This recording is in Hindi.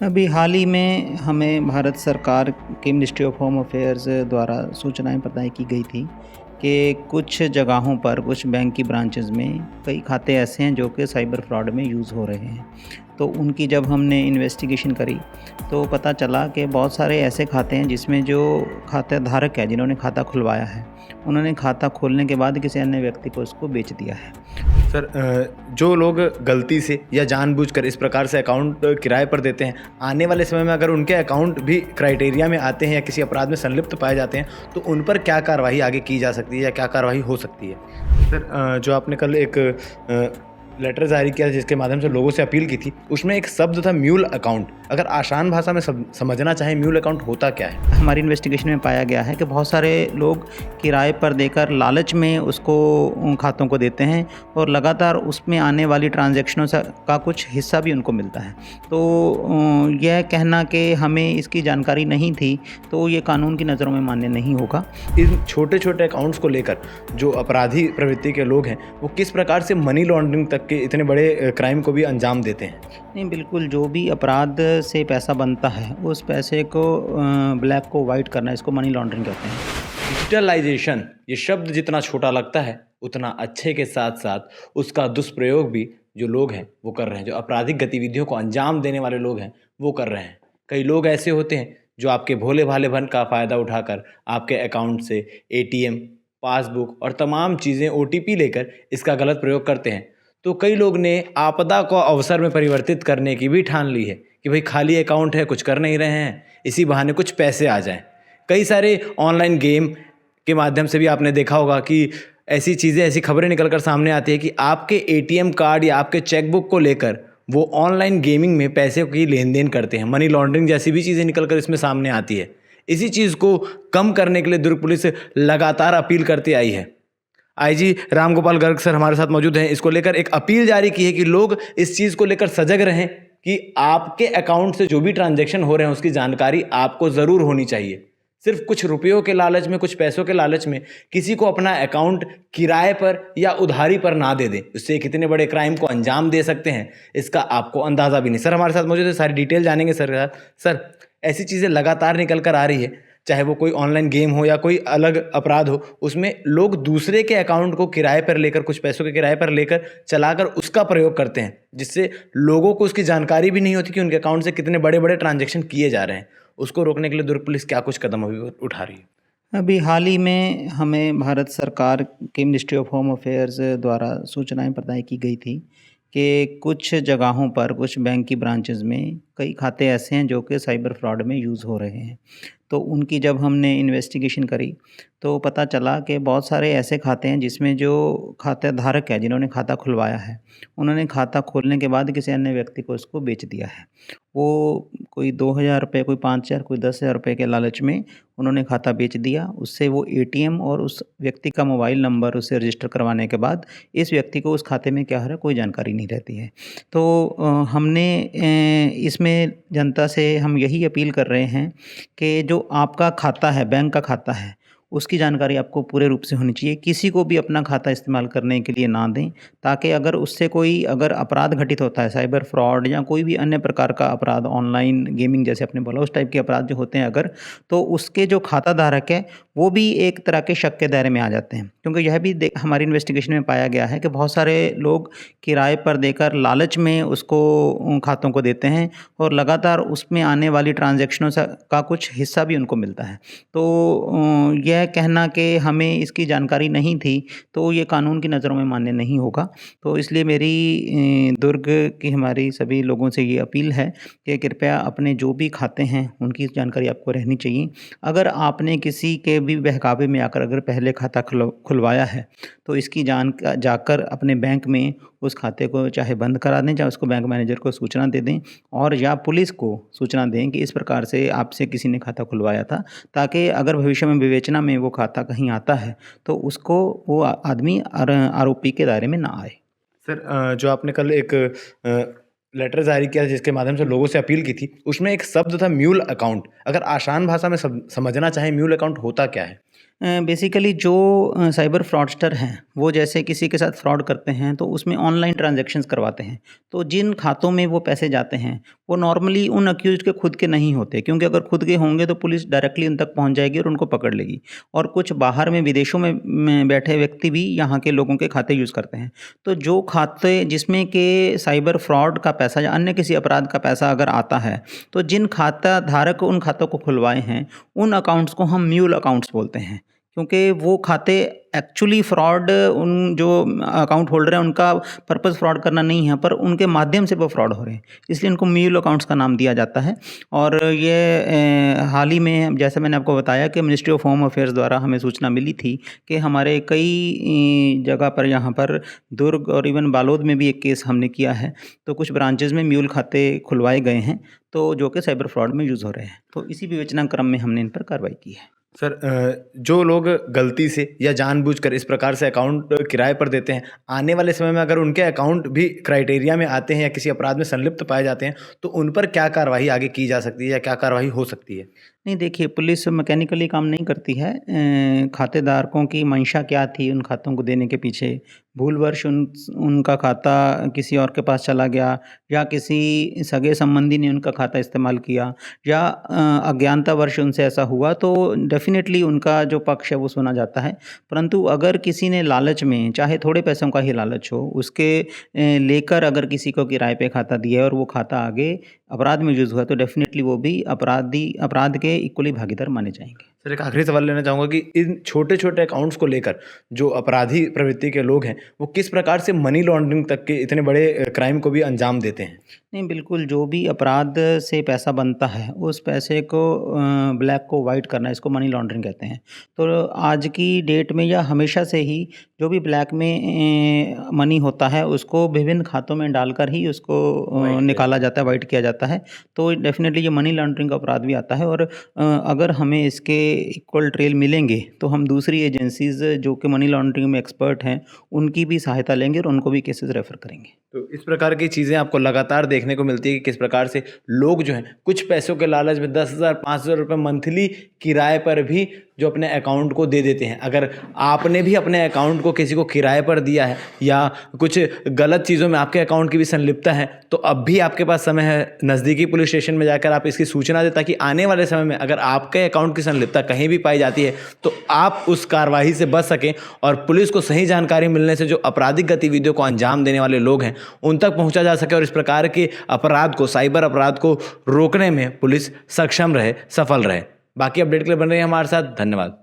अभी हाल ही में हमें भारत सरकार की मिनिस्ट्री ऑफ होम अफेयर्स द्वारा सूचनाएं प्रदान की गई थी कि कुछ जगहों पर कुछ बैंक की ब्रांचेस में कई खाते ऐसे हैं जो कि साइबर फ्रॉड में यूज़ हो रहे हैं। तो उनकी जब हमने इन्वेस्टिगेशन करी तो पता चला कि बहुत सारे ऐसे खाते हैं जिसमें जो खाता धारक है, जिन्होंने खाता खुलवाया है, उन्होंने खाता खोलने के बाद किसी अन्य व्यक्ति को उसको बेच दिया है। सर, जो लोग गलती से या जानबूझकर इस प्रकार से अकाउंट किराए पर देते हैं, आने वाले समय में अगर उनके अकाउंट भी क्राइटेरिया में आते हैं या किसी अपराध में संलिप्त पाए जाते हैं, तो उन पर क्या कार्रवाई आगे की जा सकती है या क्या कार्रवाई हो सकती है? सर, जो आपने कल एक लेटर जारी किया जिसके माध्यम से लोगों से अपील की थी, उसमें एक शब्द था म्यूल अकाउंट। अगर आसान भाषा में समझना चाहें, म्यूल अकाउंट होता क्या है? हमारी इन्वेस्टिगेशन में पाया गया है कि बहुत सारे लोग किराए पर देकर लालच में उसको उन खातों को देते हैं और लगातार उसमें आने वाली ट्रांजैक्शनों का कुछ हिस्सा भी उनको मिलता है। तो यह कहना कि हमें इसकी जानकारी नहीं थी, तो ये कानून की नज़रों में मान्य नहीं होगा। इन छोटे छोटे अकाउंट्स को लेकर जो अपराधी प्रवृत्ति के लोग हैं, वो किस प्रकार से मनी लॉन्ड्रिंग तक के इतने बड़े क्राइम को भी अंजाम देते हैं? नहीं, बिल्कुल, जो भी अपराध से पैसा बनता है उस पैसे को ब्लैक को वाइट करना, इसको मनी लॉन्ड्रिंग कहते हैं। डिजिटलाइजेशन ये शब्द जितना छोटा लगता है, उतना अच्छे के साथ साथ उसका दुष्प्रयोग भी जो लोग हैं वो कर रहे हैं। जो आपराधिक गतिविधियों को अंजाम देने वाले लोग हैं वो कर रहे हैं। कई लोग ऐसे होते हैं जो आपके भोले भालेपन का फ़ायदा उठाकर आपके अकाउंट से एटीएम, पासबुक और तमाम चीज़ें ओटीपी लेकर इसका गलत प्रयोग करते हैं। तो कई लोग ने आपदा को अवसर में परिवर्तित करने की भी ठान ली है कि भाई खाली अकाउंट है, कुछ कर नहीं रहे हैं, इसी बहाने कुछ पैसे आ जाएं। कई सारे ऑनलाइन गेम के माध्यम से भी आपने देखा होगा कि ऐसी चीज़ें, ऐसी खबरें निकल कर सामने आती है कि आपके एटीएम कार्ड या आपके चेकबुक को लेकर वो ऑनलाइन गेमिंग में पैसे की लेन देन करते हैं। मनी लॉन्ड्रिंग जैसी भी चीज़ें निकल कर इसमें सामने आती है। इसी चीज़ को कम करने के लिए दुर्ग पुलिस लगातार अपील करती आई है। आईजी रामगोपाल गर्ग सर हमारे साथ मौजूद हैं। इसको लेकर एक अपील जारी की है कि लोग इस चीज़ को लेकर सजग रहें कि आपके अकाउंट से जो भी ट्रांजैक्शन हो रहे हैं उसकी जानकारी आपको ज़रूर होनी चाहिए। सिर्फ कुछ रुपयों के लालच में, कुछ पैसों के लालच में किसी को अपना अकाउंट किराए पर या उधारी पर ना दे दें। उससे कितने बड़े क्राइम को अंजाम दे सकते हैं, इसका आपको अंदाज़ा भी नहीं। सर हमारे साथ मौजूद है, सारी डिटेल जानेंगे सर, ऐसी चीज़ें लगातार निकल कर आ रही है, चाहे वो कोई ऑनलाइन गेम हो या कोई अलग अपराध हो, उसमें लोग दूसरे के अकाउंट को किराए पर लेकर, कुछ पैसों के किराए पर लेकर चलाकर उसका प्रयोग करते हैं, जिससे लोगों को उसकी जानकारी भी नहीं होती कि उनके अकाउंट से कितने बड़े बड़े ट्रांजैक्शन किए जा रहे हैं। उसको रोकने के लिए दुर्ग पुलिस क्या कुछ कदम अभी उठा रही है? अभी हाल ही में हमें भारत सरकार की मिनिस्ट्री ऑफ होम अफेयर्स द्वारा सूचनाएं प्रदान की गई थी कि कुछ जगहों पर कुछ बैंक की ब्रांचेस में कई खाते ऐसे हैं जो कि साइबर फ्रॉड में यूज़ हो रहे हैं। तो उनकी जब हमने इन्वेस्टिगेशन करी तो पता चला कि बहुत सारे ऐसे खाते हैं जिसमें जो खाता धारक है, जिन्होंने खाता खुलवाया है, उन्होंने खाता खोलने के बाद किसी अन्य व्यक्ति को उसको बेच दिया है। वो कोई 2,000 रुपये, कोई 5,000, कोई 10,000 रुपये के लालच में उन्होंने खाता बेच दिया। उससे वो एटीएम और उस व्यक्ति का मोबाइल नंबर उसे रजिस्टर करवाने के बाद इस व्यक्ति को उस खाते में क्या हो रहा है कोई जानकारी नहीं रहती है। तो हमने इसमें जनता से हम यही अपील कर रहे हैं कि जो आपका खाता है, बैंक का खाता है, उसकी जानकारी आपको पूरे रूप से होनी चाहिए। किसी को भी अपना खाता इस्तेमाल करने के लिए ना दें, ताकि अगर उससे कोई अगर अपराध घटित होता है, साइबर फ्रॉड या कोई भी अन्य प्रकार का अपराध, ऑनलाइन गेमिंग जैसे आपने बोला, उस टाइप के अपराध जो होते हैं अगर, तो उसके जो खाता धारक है वो भी एक तरह के शक के दायरे में आ जाते हैं। क्योंकि यह भी हमारी इन्वेस्टिगेशन में पाया गया है कि बहुत सारे लोग किराए पर देकर लालच में उसको खातों को देते हैं और लगातार उसमें आने वाली ट्रांजैक्शनों का कुछ हिस्सा भी उनको मिलता है। तो यह कहना कि हमें इसकी जानकारी नहीं थी, तो ये कानून की नज़रों में मान्य नहीं होगा। तो इसलिए मेरी दुर्ग की हमारी सभी लोगों से ये अपील है कि कृपया अपने जो भी खाते हैं उनकी जानकारी आपको रहनी चाहिए। अगर आपने किसी के भी बहकावे में आकर अगर पहले खाता खुलवाया है, तो इसकी जाकर अपने बैंक में उस खाते को चाहे बंद करा दें, चाहे उसको बैंक मैनेजर को सूचना दे दें और या पुलिस को सूचना दें कि इस प्रकार से आपसे किसी ने खाता खुलवाया था, ताकि अगर भविष्य में विवेचना में वो खाता कहीं आता है तो उसको वो आदमी आरोपी के दायरे में ना आए। सर, जो आपने कल एक लेटर जारी किया जिसके माध्यम से लोगों से अपील की थी, उसमें एक शब्द था म्यूल अकाउंट। अगर आसान भाषा में समझना चाहें, म्यूल अकाउंट होता क्या है? बेसिकली जो साइबर फ्रॉडस्टर हैं वो जैसे किसी के साथ फ्रॉड करते हैं तो उसमें ऑनलाइन ट्रांजैक्शंस करवाते हैं। तो जिन खातों में वो पैसे जाते हैं वो नॉर्मली उन अक्यूज़्ड के खुद के नहीं होते, क्योंकि अगर खुद के होंगे तो पुलिस डायरेक्टली उन तक पहुंच जाएगी और उनको पकड़ लेगी। और कुछ बाहर में विदेशों में बैठे व्यक्ति भी यहाँ के लोगों के खाते यूज़ करते हैं। तो जो खाते जिसमें कि साइबर फ्रॉड का पैसा या अन्य किसी अपराध का पैसा अगर आता है, तो जिन खाता धारक उन खातों को खुलवाए हैं उन अकाउंट्स को हम म्यूल अकाउंट्स बोलते हैं, क्योंकि वो खाते एक्चुअली फ्रॉड उन जो अकाउंट होल्डर हैं उनका पर्पस फ्रॉड करना नहीं है, पर उनके माध्यम से वो फ्रॉड हो रहे हैं, इसलिए इनको म्यूल अकाउंट्स का नाम दिया जाता है। और ये हाल ही में जैसे मैंने आपको बताया कि मिनिस्ट्री ऑफ होम अफेयर्स द्वारा हमें सूचना मिली थी कि हमारे कई जगह पर यहाँ पर दुर्ग और इवन बालोद में भी एक केस हमने किया है। तो कुछ ब्रांचेज़ में म्यूल खाते खुलवाए गए हैं तो जो कि साइबर फ्रॉड में यूज़ हो रहे हैं। तो इसी विवेचना क्रम में हमने इन पर कार्रवाई की है। सर, जो लोग गलती से या जानबूझकर इस प्रकार से अकाउंट किराए पर देते हैं, आने वाले समय में अगर उनके अकाउंट भी क्राइटेरिया में आते हैं या किसी अपराध में संलिप्त पाए जाते हैं, तो उन पर क्या कार्रवाई आगे की जा सकती है या क्या कार्रवाई हो सकती है? नहीं, देखिए, पुलिस मैकेनिकली काम नहीं करती है। खातेधारकों की मंशा क्या थी उन खातों को देने के पीछे, भूलवश उनका खाता किसी और के पास चला गया या किसी सगे संबंधी ने उनका खाता इस्तेमाल किया या अज्ञानतावश उनसे ऐसा हुआ, तो डेफ़िनेटली उनका जो पक्ष है वो सुना जाता है। परंतु अगर किसी ने लालच में, चाहे थोड़े पैसों का ही लालच हो, उसके लेकर अगर किसी को किराए पे खाता दिया है और वो खाता आगे अपराध में यूज़ हुआ, तो डेफ़िनेटली वो भी अपराध के इक्वली भागीदार माने जाएँगे। सर, एक आखिरी सवाल लेना चाहूँगा कि इन छोटे-छोटे अकाउंट्स को लेकर जो अपराधी प्रवृत्ति के लोग हैं, वो किस प्रकार से मनी लॉन्ड्रिंग तक के इतने बड़े क्राइम को भी अंजाम देते हैं? नहीं, बिल्कुल, जो भी अपराध से पैसा बनता है, उस पैसे को ब्लैक को व्हाइट करना, इसको मनी लॉन्ड्रिंग कहते हैं। तो आज की डेट में या हमेशा से ही जो भी ब्लैक में मनी होता है, उसको विभिन्न खातों में डालकर ही उसको निकाला जाता है, व्हाइट किया जाता है। तो डेफ़िनेटली ये मनी लॉन्ड्रिंग का अपराध भी आता है और अगर हमें इसके इक्वल ट्रेल मिलेंगे, तो हम दूसरी एजेंसीज़ जो कि मनी लॉन्ड्रिंग में एक्सपर्ट हैं, उनकी भी सहायता लेंगे और उनको भी केसेज़ रेफ़र करेंगे। तो इस प्रकार की चीज़ें आपको लगातार देखने को मिलती है कि किस प्रकार से लोग जो हैं कुछ पैसों के लालच में 10,000 5,000 रुपये मंथली किराए पर भी जो अपने अकाउंट को दे देते हैं। अगर आपने भी अपने अकाउंट को किसी को किराए पर दिया है या कुछ गलत चीज़ों में आपके अकाउंट की भी संलिप्तता है, तो अब भी आपके पास समय है, नज़दीकी पुलिस स्टेशन में जाकर आप इसकी सूचना दें, ताकि आने वाले समय में अगर आपके अकाउंट की संलिप्तता कहीं भी पाई जाती है तो आप उस कार्रवाई से बच सकें और पुलिस को सही जानकारी मिलने से जो आपराधिक गतिविधियों को अंजाम देने वाले लोग हैं उन तक पहुंचा जा सके और इस प्रकार के अपराध को, साइबर अपराध को रोकने में पुलिस सक्षम रहे, सफल रहे। बाकी अपडेट के लिए बन रहे हैं हमारे साथ। धन्यवाद।